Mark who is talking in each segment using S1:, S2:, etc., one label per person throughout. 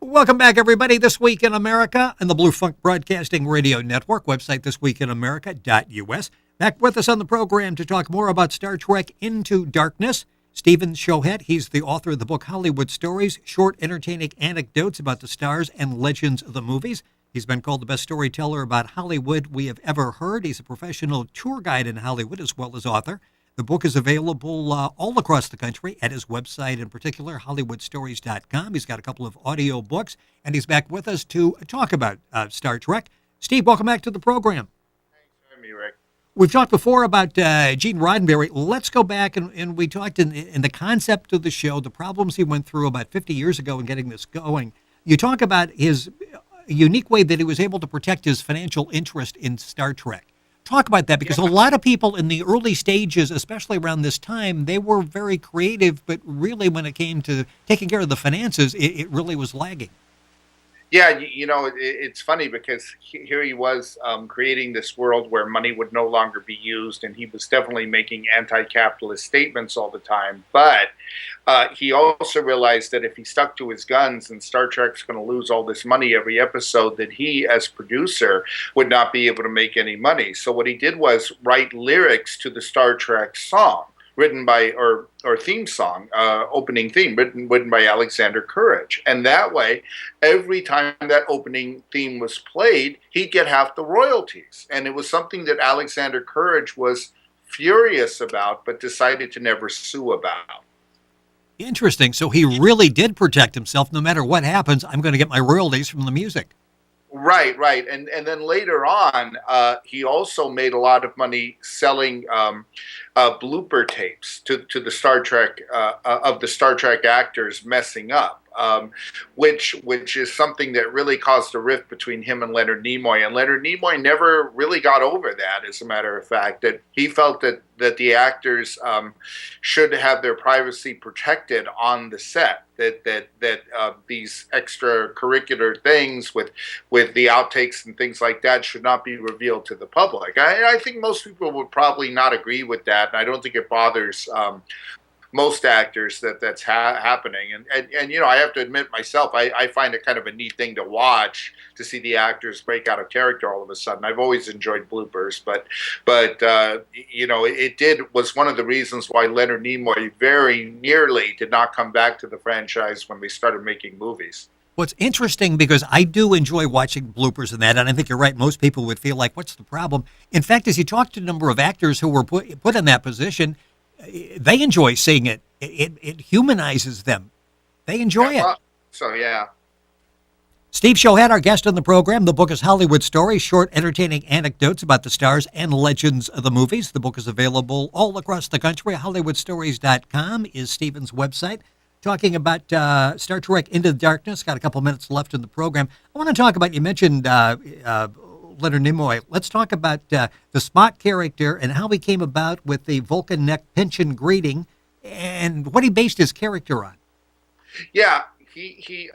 S1: Welcome back, everybody. This Week in America and the Blue Funk Broadcasting Radio Network, website thisweekinamerica.us. Back with us on the program to talk more about Star Trek Into Darkness. Stephen Schochet, he's the author of the book Hollywood Stories, Short Entertaining Anecdotes About the Stars and Legends of the Movies. He's been called the best storyteller about Hollywood we have ever heard. He's a professional tour guide in Hollywood as well as author. The book is available all across the country at his website, in particular, HollywoodStories.com. He's got a couple of audio books, and he's back with us to talk about Star Trek. Steve, welcome back to the program.
S2: Thanks for having me, Rick.
S1: We've talked before about Gene Roddenberry. Let's go back, and we talked in the concept of the show, the problems he went through about 50 years ago in getting this going. You talk about his unique way that he was able to protect his financial interest in Star Trek. Talk about that, because a lot of people in the early stages, especially around this time, they were very creative, but really when it came to taking care of the finances, it really was lagging.
S2: Yeah, it's funny because here he was creating this world where money would no longer be used, and he was definitely making anti-capitalist statements all the time. But he also realized that if he stuck to his guns and Star Trek's going to lose all this money every episode, that he, as producer, would not be able to make any money. So what he did was write lyrics to the Star Trek song, written by, or theme song, opening theme, written by Alexander Courage. And that way, every time that opening theme was played, he'd get half the royalties. And it was something that Alexander Courage was furious about, but decided to never sue about.
S1: Interesting. So he really did protect himself. No matter what happens, I'm going to get my royalties from the music.
S2: Right. And then later on, he also made a lot of money selling blooper tapes to the Star Trek of the Star Trek actors messing up, which is something that really caused a rift between him and Leonard Nimoy. And Leonard Nimoy never really got over that. As a matter of fact, that he felt that the actors should have their privacy protected on the set. That these extracurricular things with the outtakes and things like that should not be revealed to the public. I think most people would probably not agree with that, and I don't think it bothers most actors that's happening. And I have to admit myself, I find it kind of a neat thing to watch, to see the actors break out of character all of a sudden. I've always enjoyed bloopers, but it was one of the reasons why Leonard Nimoy very nearly did not come back to the franchise when they started making movies.
S1: What's interesting, because I do enjoy watching bloopers and that, and I think you're right, most people would feel like, what's the problem? In fact, as you talk to a number of actors who were put in that position, they enjoy seeing it. It humanizes them. They enjoy it.
S2: So, yeah.
S1: Steve Schochet, our guest on the program. The book is Hollywood Stories, Short Entertaining Anecdotes About the Stars and Legends of the Movies. The book is available all across the country. HollywoodStories.com is Stephen's website. Talking about Star Trek Into Darkness. Got a couple minutes left in the program. I want to talk about, you mentioned Leonard Nimoy. Let's talk about the Spock character and how he came about with the Vulcan neck pinch and greeting and what he based his character on.
S2: Yeah, he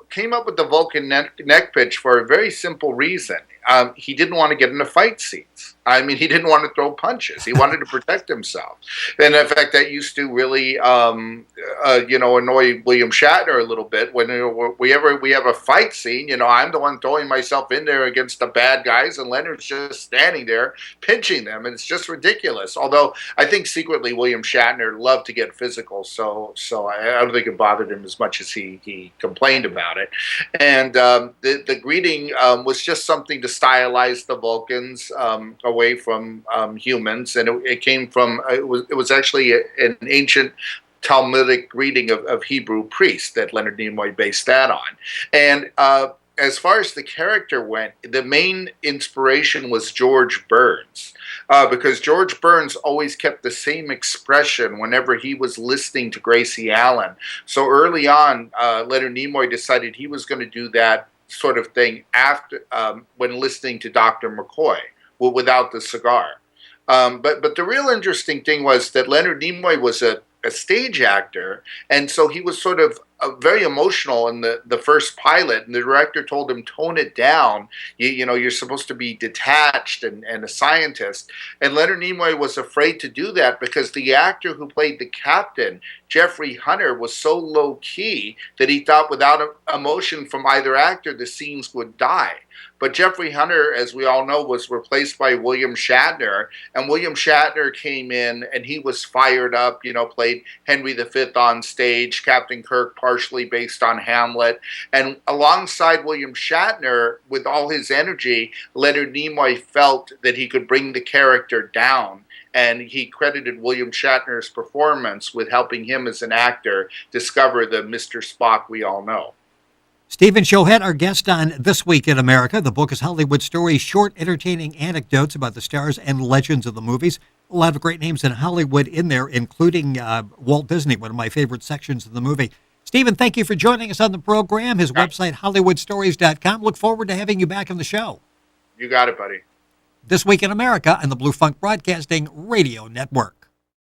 S2: came up with the Vulcan neck pinch for a very simple reason. He didn't want to get into fight scenes. I mean, he didn't want to throw punches. He wanted to protect himself. And in fact, that used to really, annoy William Shatner a little bit. When we have a fight scene, I'm the one throwing myself in there against the bad guys, and Leonard's just standing there pinching them, and it's just ridiculous. Although I think secretly William Shatner loved to get physical, so I don't think it bothered him as much as he complained about it. And the greeting was just something to stylize the Vulcans away from humans, and it came from it was actually an ancient Talmudic greeting of Hebrew priests that Leonard Nimoy based that on. And as far as the character went, the main inspiration was George Burns, because George Burns always kept the same expression whenever he was listening to Gracie Allen. So early on, Leonard Nimoy decided he was going to do that sort of thing after when listening to Dr. McCoy without the cigar. But the real interesting thing was that Leonard Nimoy was a stage actor, and so he was sort of very emotional in the first pilot, and the director told him, tone it down. You're supposed to be detached and a scientist. And Leonard Nimoy was afraid to do that because the actor who played the captain Jeffrey Hunter was so low key that he thought without emotion from either actor, the scenes would die. But Jeffrey Hunter, as we all know, was replaced by William Shatner. And William Shatner came in and he was fired up, played Henry V on stage, Captain Kirk partially based on Hamlet. And alongside William Shatner, with all his energy, Leonard Nimoy felt that he could bring the character down. And he credited William Shatner's performance with helping him as an actor discover the Mr. Spock we all know.
S1: Stephen Schochet, our guest on This Week in America. The book is Hollywood Stories, short, entertaining anecdotes about the stars and legends of the movies. A lot of great names in Hollywood in there, including Walt Disney, one of my favorite sections of the movie. Stephen, thank you for joining us on the program. His website, HollywoodStories.com. Look forward to having you back on the show.
S2: You got it, buddy.
S1: This Week in America on the Blue Funk Broadcasting Radio Network.